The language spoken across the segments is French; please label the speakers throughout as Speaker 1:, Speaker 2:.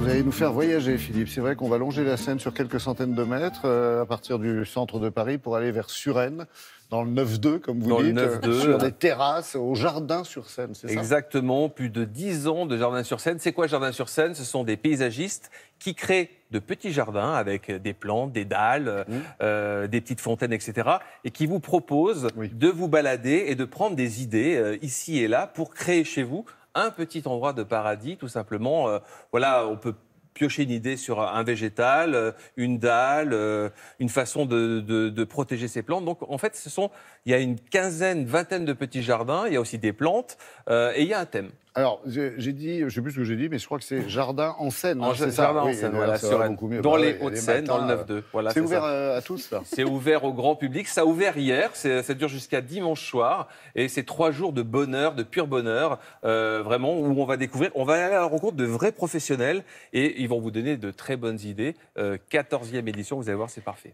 Speaker 1: Vous allez nous faire voyager, Philippe. C'est vrai qu'on va longer la Seine sur quelques centaines de mètres à partir du centre de Paris pour aller vers Suresnes, dans le 9-2, comme vous dites, sur des terrasses, au Jardin-sur-Seine, c'est ça?
Speaker 2: Exactement, plus de 10 ans de Jardin-sur-Seine. C'est quoi Jardin-sur-Seine? Ce sont des paysagistes qui créent de petits jardins avec des plantes, des dalles, des petites fontaines, etc. et qui vous proposent de vous balader et de prendre des idées ici et là pour créer chez vous un petit endroit de paradis, tout simplement. Voilà, on peut piocher une idée sur un végétal, une dalle, une façon de protéger ses plantes. Donc, en fait, il y a une quinzaine, vingtaine de petits jardins. Il y a aussi des plantes et il y a un thème.
Speaker 1: Alors, j'ai dit, je ne sais plus ce que j'ai dit, mais je crois que c'est Jardin en Seine.
Speaker 2: C'est ça, Jardin en Seine, voilà, dans les Hauts-de-Seine, dans le 9-2. Voilà,
Speaker 1: c'est ouvert à tous, là?
Speaker 2: C'est ouvert au grand public. Ça a ouvert hier, ça dure jusqu'à dimanche soir. Et c'est 3 jours de bonheur, de pur bonheur, vraiment, où on va découvrir, on va aller à la rencontre de vrais professionnels et ils vont vous donner de très bonnes idées. 14e édition, vous allez voir, c'est parfait.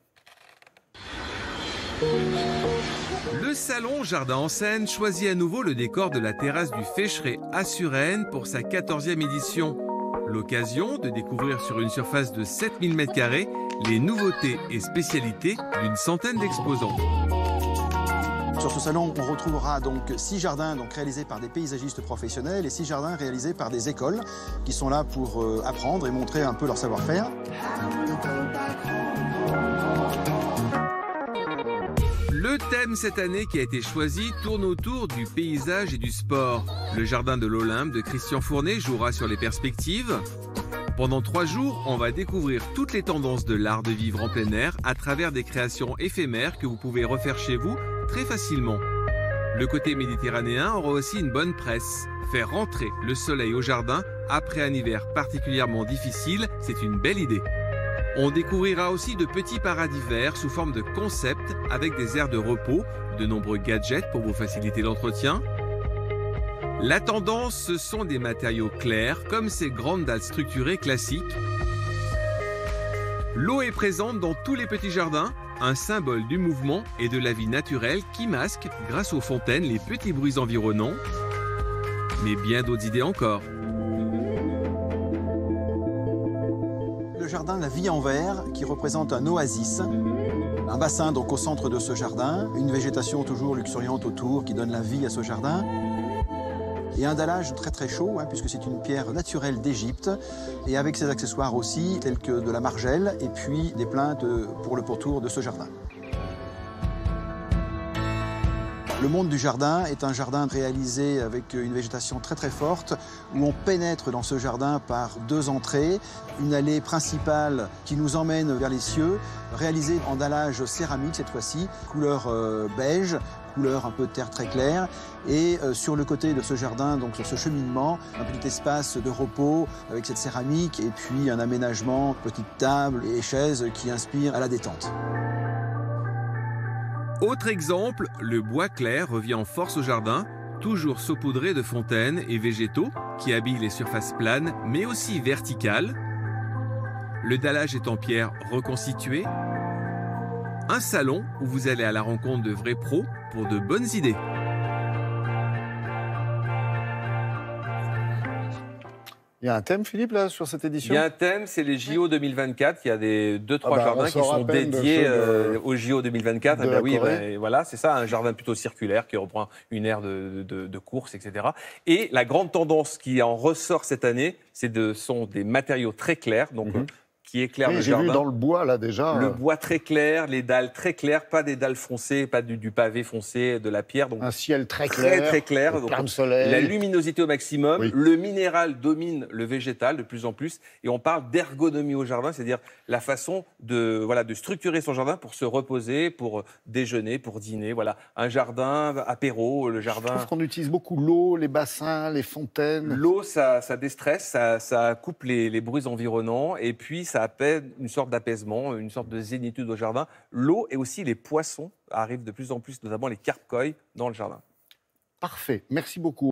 Speaker 3: Le salon Jardin en Seine choisit à nouveau le décor de la terrasse du Fécheret à Suresnes pour sa 14e édition. L'occasion de découvrir sur une surface de 7000 m² les nouveautés et spécialités d'une centaine d'exposants.
Speaker 4: Sur ce salon, on retrouvera donc 6 jardins réalisés par des paysagistes professionnels et 6 jardins réalisés par des écoles qui sont là pour apprendre et montrer un peu leur savoir-faire.
Speaker 3: Le thème cette année qui a été choisi tourne autour du paysage et du sport. Le jardin de l'Olympe de Christian Fournet jouera sur les perspectives. Pendant 3 jours, on va découvrir toutes les tendances de l'art de vivre en plein air à travers des créations éphémères que vous pouvez refaire chez vous très facilement. Le côté méditerranéen aura aussi une bonne presse. Faire rentrer le soleil au jardin après un hiver particulièrement difficile, c'est une belle idée. On découvrira aussi de petits paradis verts sous forme de concept avec des aires de repos, de nombreux gadgets pour vous faciliter l'entretien. La tendance, ce sont des matériaux clairs comme ces grandes dalles structurées classiques. L'eau est présente dans tous les petits jardins, un symbole du mouvement et de la vie naturelle qui masque, grâce aux fontaines, les petits bruits environnants. Mais bien d'autres idées encore.
Speaker 4: Le jardin La Vie en Vert qui représente un oasis, un bassin donc au centre de ce jardin, une végétation toujours luxuriante autour qui donne la vie à ce jardin et un dallage très très chaud puisque c'est une pierre naturelle d'Égypte et avec ses accessoires aussi tels que de la margelle et puis des plinthes pour le pourtour de ce jardin. Le monde du jardin est un jardin réalisé avec une végétation très très forte où on pénètre dans ce jardin par 2 entrées, une allée principale qui nous emmène vers les cieux, réalisée en dallage céramique cette fois-ci, couleur beige, couleur un peu de terre très claire. Et sur le côté de ce jardin, donc sur ce cheminement, un petit espace de repos avec cette céramique et puis un aménagement, petite table et chaises qui inspirent à la détente.
Speaker 3: Autre exemple, le bois clair revient en force au jardin, toujours saupoudré de fontaines et végétaux qui habillent les surfaces planes mais aussi verticales. Le dallage est en pierre reconstituée. Un salon où vous allez à la rencontre de vrais pros pour de bonnes idées.
Speaker 1: Il y a un thème, Philippe, là, sur cette édition?
Speaker 2: Il y a un thème, c'est les JO 2024. Il y a 2-3 jardins qui sont dédiés aux JO 2024. Eh bien, oui, voilà, c'est ça, un jardin plutôt circulaire qui reprend une aire de course, etc. Et la grande tendance qui en ressort cette année, sont des matériaux très clairs, donc qui éclairent le jardin.
Speaker 1: J'ai vu dans le bois, là, déjà.
Speaker 2: Le bois très clair, les dalles très claires, pas des dalles foncées, pas du pavé foncé, de la pierre. Donc
Speaker 1: un ciel très clair.
Speaker 2: Très clair. Donc,
Speaker 1: plein de soleil.
Speaker 2: La luminosité au maximum. Oui. Le minéral domine le végétal de plus en plus. Et on parle d'ergonomie au jardin, c'est-à-dire la façon de structurer son jardin pour se reposer, pour déjeuner, pour dîner. Voilà, un jardin apéro, le jardin...
Speaker 1: Je trouve qu'on utilise beaucoup l'eau, les bassins, les fontaines.
Speaker 2: L'eau, ça déstresse, ça coupe les bruits environnants et puis ça appelle une sorte d'apaisement, une sorte de zénitude au jardin. L'eau et aussi les poissons arrivent de plus en plus, notamment les carpes-coïs, dans le jardin.
Speaker 1: Parfait, merci beaucoup.